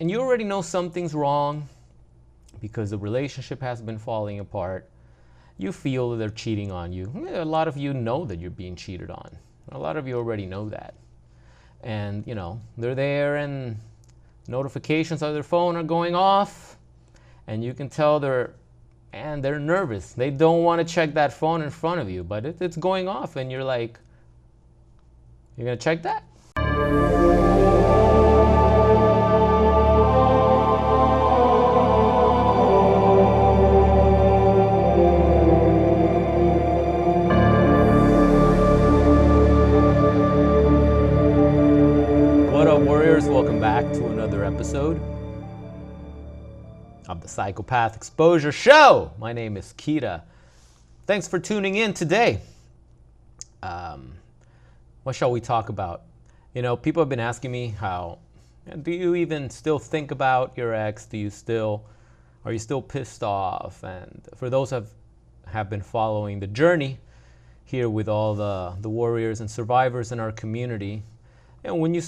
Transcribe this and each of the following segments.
and you already know something's wrong because the relationship has been falling apart. You feel that they're cheating on you. A lot of you know that you're being cheated on. A lot of you already know that. And, they're there and notifications on their phone are going off. And you can tell they're nervous. They don't want to check that phone in front of you, but it's going off. And you're like, you're going to check that? Welcome back to another episode of the Psychopath Exposure Show. My name is Kita. Thanks for tuning in today. What shall we talk about? People have been asking me do you even still think about your ex? Are you still pissed off? And for those who have been following the journey here with all the warriors and survivors in our community, and when you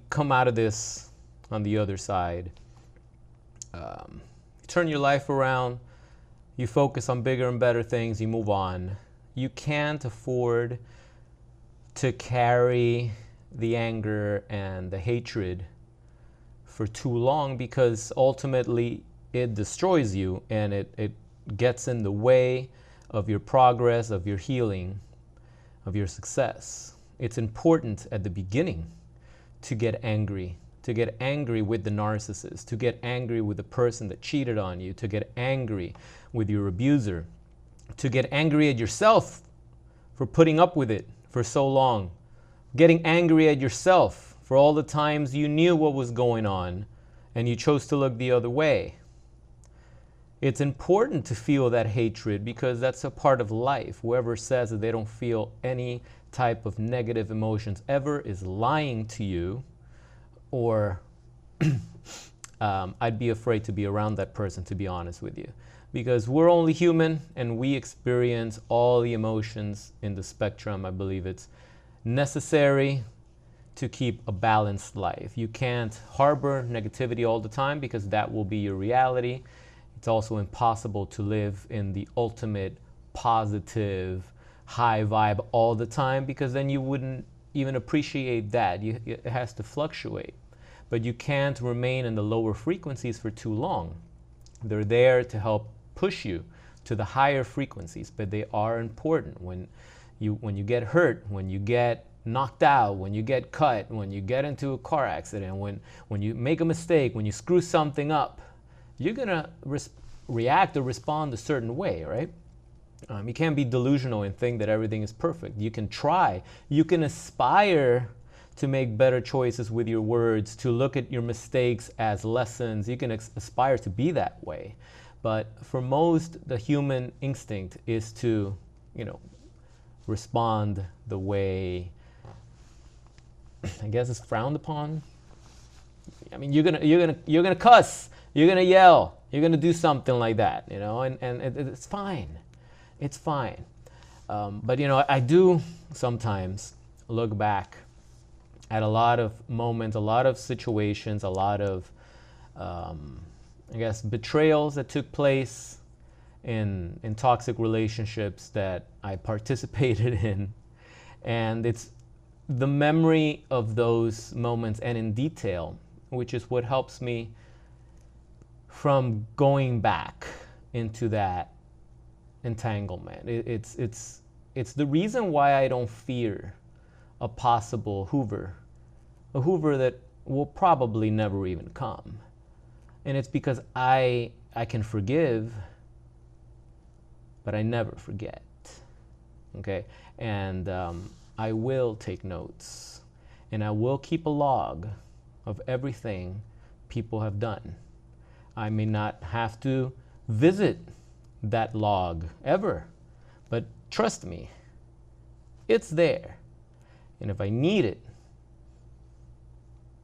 come out of this on the other side, you turn your life around, you focus on bigger and better things, you move on. You can't afford to carry the anger and the hatred for too long, because ultimately it destroys you and it gets in the way of your progress, of your healing, of your success. It's important at the beginning to get angry with the narcissist, to get angry with the person that cheated on you, to get angry with your abuser, to get angry at yourself for putting up with it for so long, getting angry at yourself for all the times you knew what was going on and you chose to look the other way. It's important to feel that hatred because that's a part of life. Whoever says that they don't feel any type of negative emotions ever is lying to you, or I'd be afraid to be around that person, to be honest with you, because we're only human and we experience all the emotions in the spectrum. I believe it's necessary to keep a balanced life. You can't harbor negativity all the time because that will be your reality. It's also impossible to live in the ultimate positive high vibe all the time, because then you wouldn't even appreciate that. It has to fluctuate. But you can't remain in the lower frequencies for too long. They're there to help push you to the higher frequencies, but they are important. When you get hurt, when you get knocked out, when you get cut, when you get into a car accident, when you make a mistake, when you screw something up, you're gonna react or respond a certain way, right? You can't be delusional and think that everything is perfect. You can try. You can aspire to make better choices with your words, to look at your mistakes as lessons. You can aspire to be that way. But for most, the human instinct is to, respond the way, I guess, is frowned upon. I mean, you're gonna cuss, you're gonna yell, you're gonna do something like that, and it's fine. It's fine. But, I do sometimes look back at a lot of moments, a lot of situations, a lot of, betrayals that took place in toxic relationships that I participated in. And it's the memory of those moments and in detail, which is what helps me from going back into that entanglement. It's the reason why I don't fear a possible Hoover, a Hoover that will probably never even come. And it's because I can forgive, but I never forget. Okay? And I will take notes, and I will keep a log of everything people have done. I may not have to visit that log ever, but trust me, it's there. And if I need it,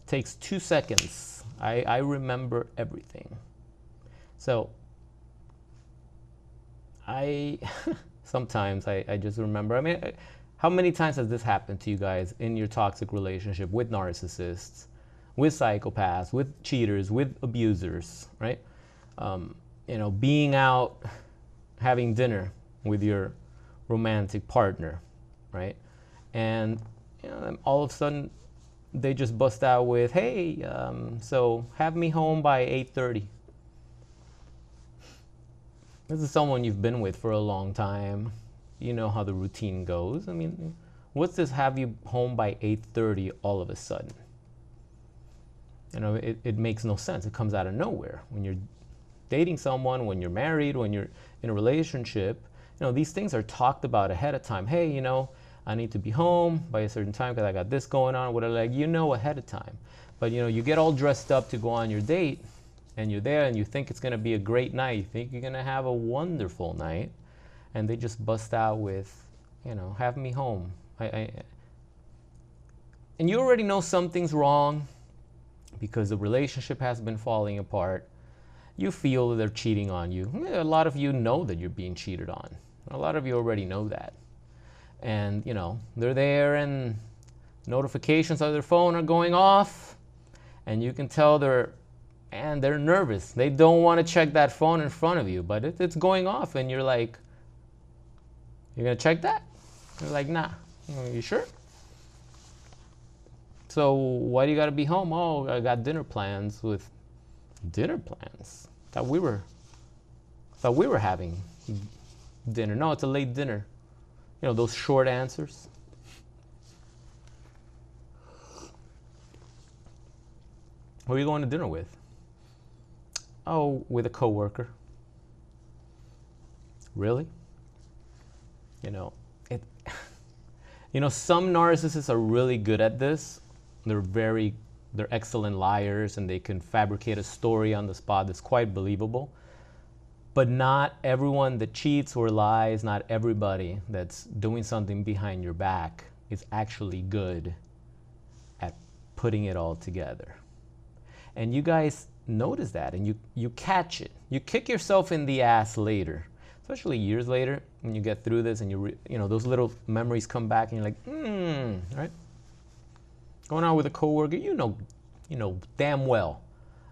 it takes 2 seconds. I remember everything. So sometimes I just remember. I mean, how many times has this happened to you guys in your toxic relationship with narcissists, with psychopaths, with cheaters, with abusers, right? Being out, having dinner with your romantic partner, right? And all of a sudden, they just bust out with, hey, so have me home by 8:30. This is someone you've been with for a long time. You know how the routine goes. I mean, what's this have you home by 8:30 all of a sudden? It makes no sense. It comes out of nowhere. When you're dating someone, when you're married, when you're in a relationship, these things are talked about ahead of time. Hey, I need to be home by a certain time because I got this going on, whatever, ahead of time. But you get all dressed up to go on your date, and you're there and you think it's going to be a great night. You think you're going to have a wonderful night, and they just bust out with, have me home. And you already know something's wrong because the relationship has been falling apart. You feel that they're cheating on you. A lot of you know that you're being cheated on. A lot of you already know that. And, they're there and notifications on their phone are going off, and you can tell they're nervous. They don't want to check that phone in front of you, but it's going off, and you're like, you're going to check that? You're like, nah. Are you sure? So why do you got to be home? Oh, I got dinner plans. Dinner plans? Thought we were having dinner. No, it's a late dinner. Those short answers. Who are you going to dinner with? Oh, with a coworker. Really? Some narcissists are really good at this. They're excellent liars, and they can fabricate a story on the spot that's quite believable. But not everyone that cheats or lies, not everybody that's doing something behind your back is actually good at putting it all together. And you guys notice that, and you catch it. You kick yourself in the ass later, especially years later when you get through this and those little memories come back and you're like, right? Going out with a coworker, you know damn well.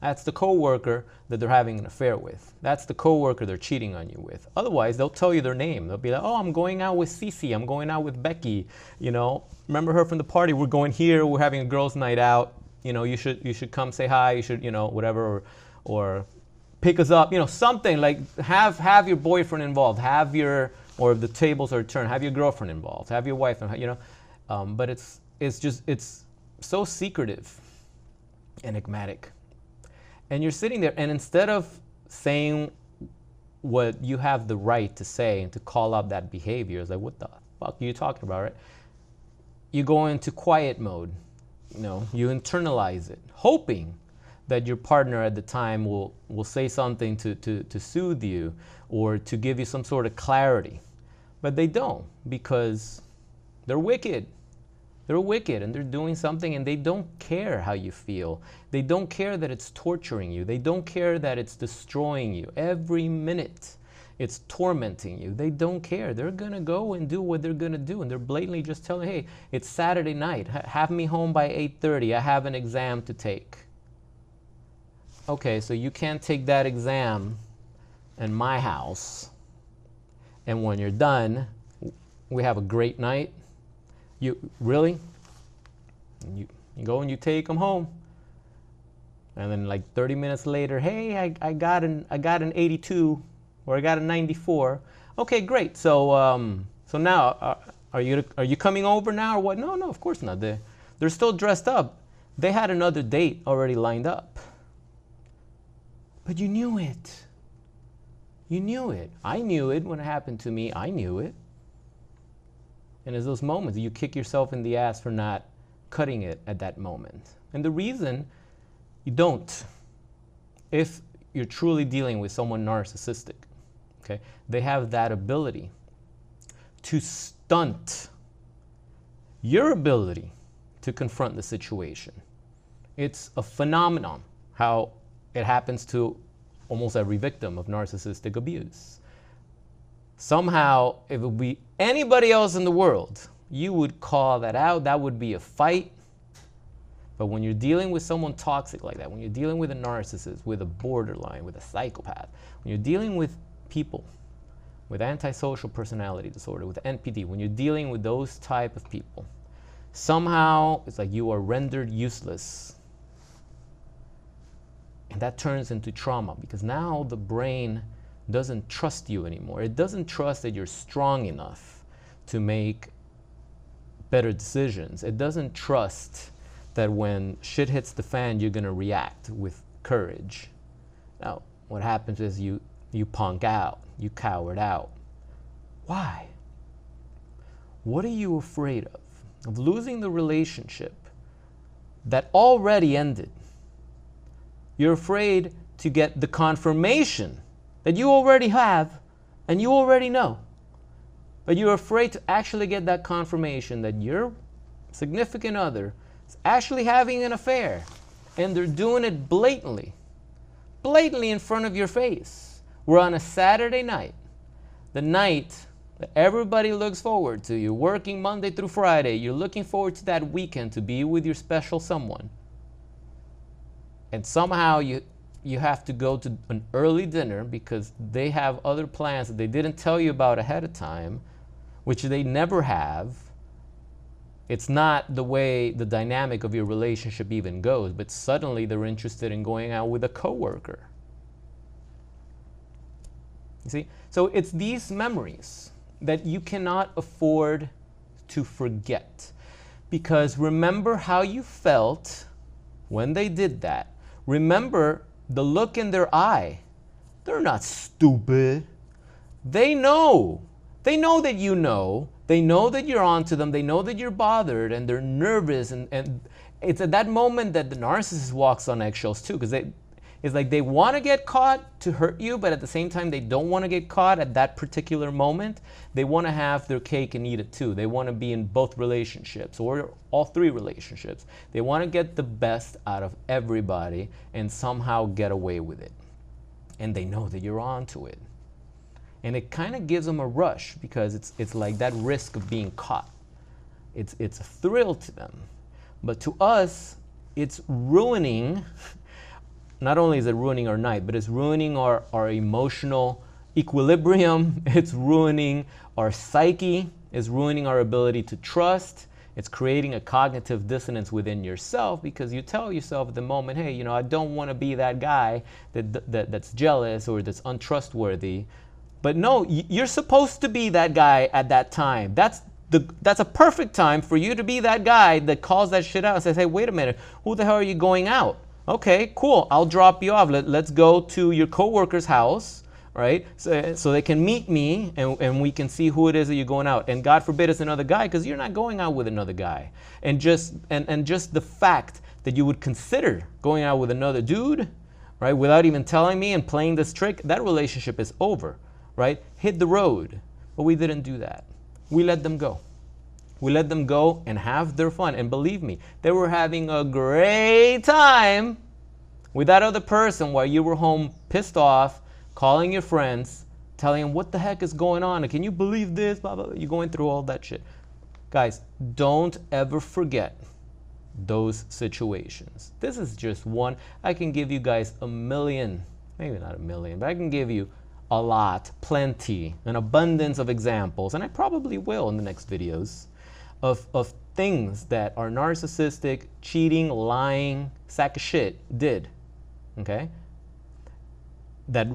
That's the coworker that they're having an affair with. That's the coworker they're cheating on you with. Otherwise, they'll tell you their name. They'll be like, oh, I'm going out with Cece. I'm going out with Becky. Remember her from the party? We're going here. We're having a girls' night out. You should come say hi. You should, whatever, or pick us up. Something like have your boyfriend involved. Or if the tables are turned, have your girlfriend involved. Have your wife. But it's so secretive, enigmatic. And you're sitting there, and instead of saying what you have the right to say and to call out that behavior, it's like, what the fuck are you talking about, right? You go into quiet mode. You internalize it, hoping that your partner at the time will say something to soothe you or to give you some sort of clarity. But they don't, because they're wicked. They're wicked, and they're doing something, and they don't care how you feel. They don't care that it's torturing you. They don't care that it's destroying you. Every minute it's tormenting you. They don't care. They're going to go and do what they're going to do, and they're blatantly just telling, hey, it's Saturday night. Have me home by 8:30. I have an exam to take. Okay, so you can't take that exam in my house, and when you're done, we have a great night. You really? You go and you take them home, and then like 30 minutes later, hey, I got an 82 or I got a 94. Okay, great. So now are you coming over now or what? No, of course not. They're still dressed up. They had another date already lined up. But you knew it. You knew it. I knew it when it happened to me. I knew it. And it's those moments you kick yourself in the ass for not cutting it at that moment. And the reason you don't, if you're truly dealing with someone narcissistic, okay, they have that ability to stunt your ability to confront the situation. It's a phenomenon how it happens to almost every victim of narcissistic abuse. Somehow, if it would be anybody else in the world, you would call that out. That would be a fight. But when you're dealing with someone toxic like that, when you're dealing with a narcissist, with a borderline, with a psychopath, when you're dealing with people with antisocial personality disorder, with NPD, when you're dealing with those type of people, somehow it's like you are rendered useless. And that turns into trauma because now the brain doesn't trust you anymore. It doesn't trust that you're strong enough to make better decisions. It doesn't trust that when shit hits the fan, you're going to react with courage. Now, what happens is you punk out, you cowered out. Why? What are you afraid of? Of losing the relationship that already ended. You're afraid to get the confirmation that you already have and you already know. But you're afraid to actually get that confirmation that your significant other is actually having an affair and they're doing it blatantly in front of your face. We're on a Saturday night, the night that everybody looks forward to. You're working Monday through Friday. You're looking forward to that weekend to be with your special someone. And somehow you have to go to an early dinner because they have other plans that they didn't tell you about ahead of time, which they never have. It's not the way the dynamic of your relationship even goes, but suddenly they're interested in going out with a coworker. You see? So it's these memories that you cannot afford to forget. Because remember how you felt when they did that. Remember the look in their eye. They're not stupid. They know. They know that you know. They know that you're onto them. They know that you're bothered and they're nervous. And it's at that moment that the narcissist walks on eggshells too, because it's like they want to get caught to hurt you, but at the same time, they don't want to get caught at that particular moment. They want to have their cake and eat it too. They want to be in both relationships or all three relationships. They want to get the best out of everybody and somehow get away with it. And they know that you're onto it. And it kind of gives them a rush because it's like that risk of being caught. It's a thrill to them. But to us, it's ruining. Not only is it ruining our night, but it's ruining our emotional equilibrium. It's ruining our psyche. It's ruining our ability to trust. It's creating a cognitive dissonance within yourself because you tell yourself at the moment, hey, I don't want to be that guy that's jealous or that's untrustworthy. But no, you're supposed to be that guy at that time. That's a perfect time for you to be that guy that calls that shit out and says, hey, wait a minute, who the hell are you going out? Okay, cool. I'll drop you off. Let's go to your coworker's house, right? So they can meet me and we can see who it is that you're going out. And God forbid it's another guy because you're not going out with another guy. And just the fact that you would consider going out with another dude, right, without even telling me and playing this trick, that relationship is over, right? Hit the road. But we didn't do that. We let them go. We let them go and have their fun. And believe me, they were having a great time with that other person while you were home pissed off, calling your friends, telling them what the heck is going on. Can you believe this? Blah, blah, blah. You're going through all that shit. Guys, don't ever forget those situations. This is just one. I can give you guys a million, maybe not a million, but I can give you a lot, plenty, an abundance of examples, and I probably will in the next videos. Of things that our narcissistic, cheating, lying sack of shit did, okay? That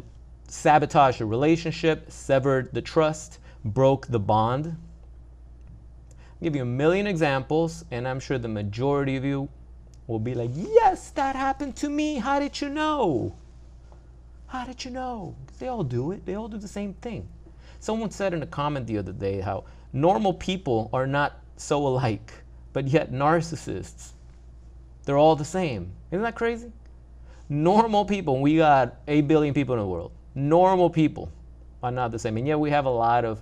sabotaged the relationship, severed the trust, broke the bond. I'll give you a million examples, and I'm sure the majority of you will be like, yes, that happened to me. How did you know? How did you know? They all do it. They all do the same thing. Someone said in a comment the other day how normal people are not so alike, but yet narcissists, they're all the same. Isn't that crazy? Normal people, we got 8 billion people in the world. Normal people are not the same. And yet we have a lot of,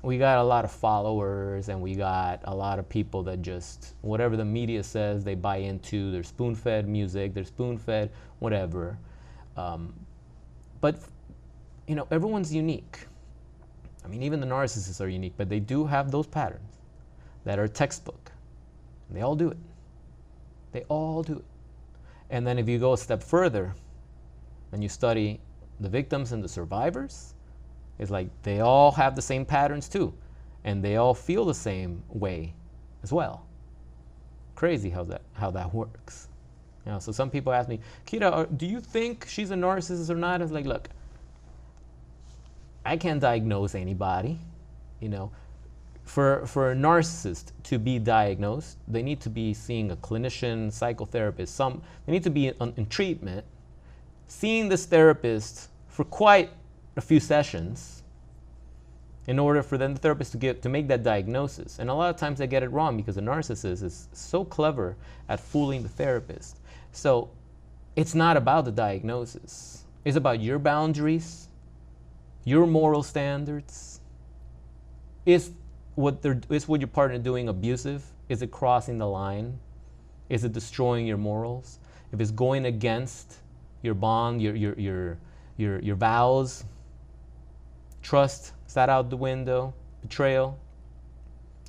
we got a lot of followers and we got a lot of people that just, whatever the media says, they buy into. They're spoon-fed music, they're spoon-fed whatever. But, everyone's unique. I mean, even the narcissists are unique, but they do have those patterns that are textbook. And they all do it. They all do it. And then if you go a step further and you study the victims and the survivors, it's like they all have the same patterns too. And they all feel the same way as well. Crazy how that works. You know, so some people ask me, Kira, do you think she's a narcissist or not? It's like, look, I can't diagnose anybody. You know, for a narcissist to be diagnosed, they need to be seeing a clinician, psychotherapist. They need to be in treatment, seeing this therapist for quite a few sessions in order for then the therapist to make that diagnosis. And a lot of times they get it wrong because a narcissist is so clever at fooling the therapist. So it's not about the diagnosis. It's about your boundaries, your moral standards. Is what your partner doing abusive? Is it crossing the line? Is it destroying your morals? If it's going against your bond, your vows, trust, is that out the window? Betrayal?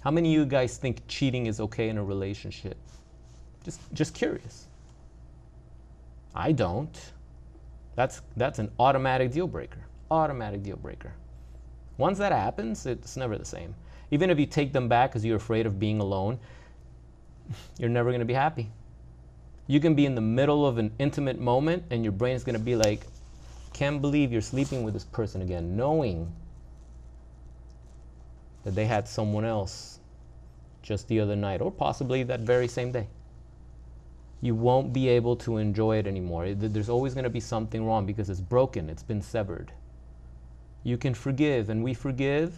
How many of you guys think cheating is okay in a relationship? Just curious. I don't. That's an automatic deal breaker. Automatic deal breaker. Once that happens, it's never the same. Even if you take them back because you're afraid of being alone, you're never going to be happy. You can be in the middle of an intimate moment and your brain is going to be like, can't believe you're sleeping with this person again, knowing that they had someone else just the other night or possibly that very same day. You won't be able to enjoy it anymore. There's always going to be something wrong because it's broken. It's been severed. You can forgive, and we forgive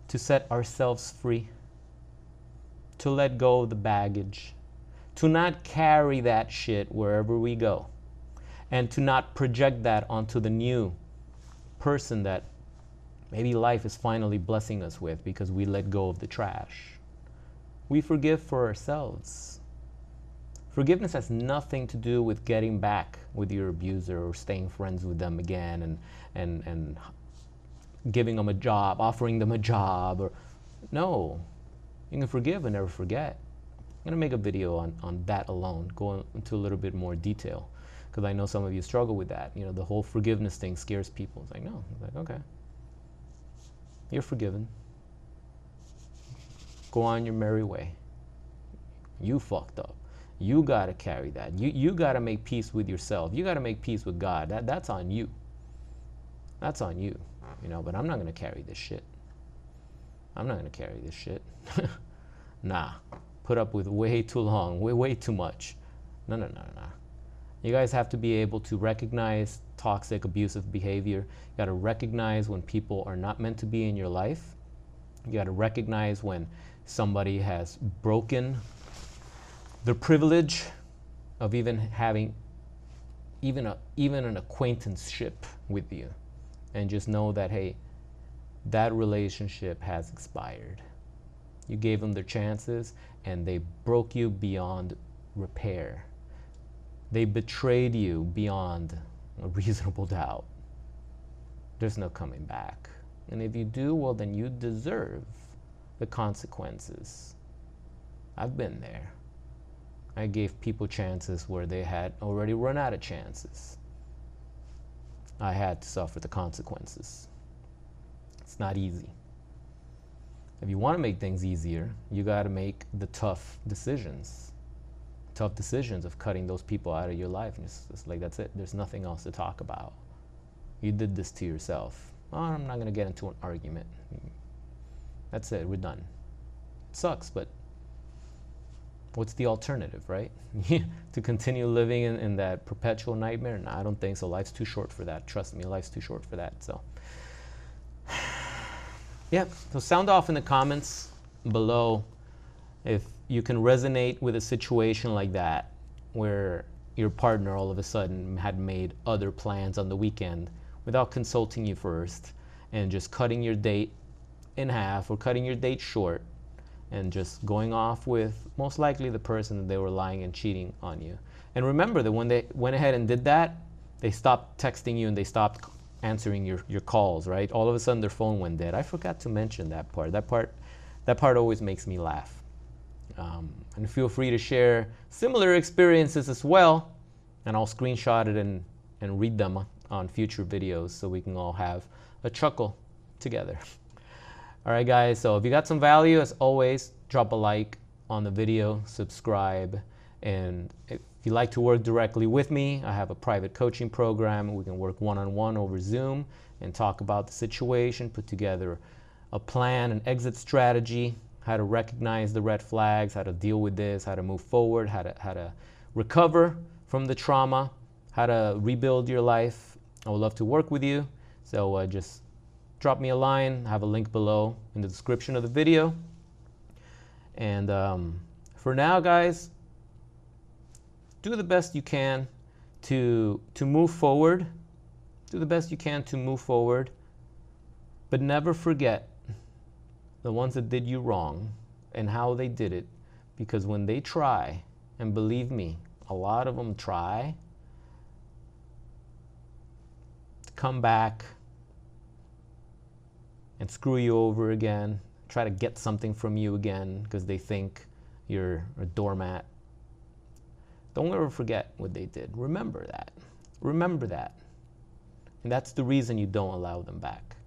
to set ourselves free, to let go of the baggage, to not carry that shit wherever we go, and to not project that onto the new person that maybe life is finally blessing us with because we let go of the trash. We forgive for ourselves. Forgiveness has nothing to do with getting back with your abuser or staying friends with them again and giving them a job, offering them a job. Or no, you can forgive and never forget. I'm going to make a video on that alone, go into a little bit more detail, because I know some of you struggle with that. You know, the whole forgiveness thing scares people. It's like, no. It's like, okay, you're forgiven. Go on your merry way. You fucked up. You got to carry that. You got to make peace with yourself. You got to make peace with God. That's on you. That's on you. You know, but I'm not going to carry this shit. I'm not going to carry this shit. Nah. Put up with way too long, way too much. No. You guys have to be able to recognize toxic, abusive behavior. You got to recognize when people are not meant to be in your life. You got to recognize when somebody has broken the privilege of even having even an acquaintanceship with you, and just know that, hey, that relationship has expired. You gave them their chances and they broke you beyond repair. They betrayed you beyond a reasonable doubt. There's no coming back. And if you do, well, then you deserve the consequences. I've been there. I gave people chances where they had already run out of chances. I had to suffer the consequences. It's not easy. If you want to make things easier, you got to make the tough decisions. Tough decisions of cutting those people out of your life. And it's like, that's it. There's nothing else to talk about. You did this to yourself. Oh, I'm not going to get into an argument. That's it. We're done. It sucks, but what's the alternative, right? To continue living in that perpetual nightmare? No, I don't think so. Life's too short for that. Trust me, life's too short for that. So, yeah. So sound off in the comments below if you can resonate with a situation like that, where your partner all of a sudden had made other plans on the weekend without consulting you first, and just cutting your date in half or cutting your date short, and just going off with most likely the person that they were lying and cheating on you. And remember that when they went ahead and did that, they stopped texting you and they stopped answering your calls, right? All of a sudden their phone went dead. I forgot to mention that part. That part always makes me laugh. And feel free to share similar experiences as well, and I'll screenshot it and read them on future videos so we can all have a chuckle together. All right, guys, so if you got some value, as always, drop a like on the video, subscribe, and if you like to work directly with me, I have a private coaching program. We can work one-on-one over Zoom and talk about the situation, put together a plan, an exit strategy, how to recognize the red flags, how to deal with this, how to move forward, how to recover from the trauma, how to rebuild your life. I would love to work with you. So just drop me a line. I have a link below in the description of the video. And for now, guys, do the best you can to move forward. Do the best you can to move forward. But never forget the ones that did you wrong and how they did it. Because when they try, and believe me, a lot of them try to come back and screw you over again, try to get something from you again because they think you're a doormat. Don't ever forget what they did. Remember that. Remember that. And that's the reason you don't allow them back.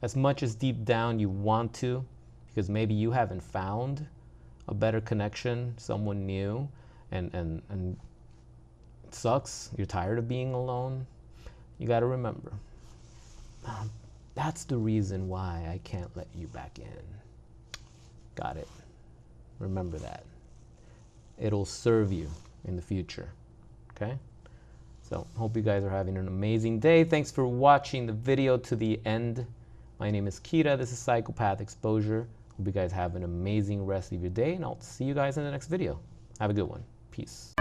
As much as deep down you want to, because maybe you haven't found a better connection, someone new, and it sucks, you're tired of being alone, you got to remember, that's the reason why I can't let you back in. Got it? Remember that. It'll serve you in the future, okay? So, hope you guys are having an amazing day. Thanks for watching the video to the end. My name is Kira. This is Psychopath Exposure. Hope you guys have an amazing rest of your day, and I'll see you guys in the next video. Have a good one. Peace.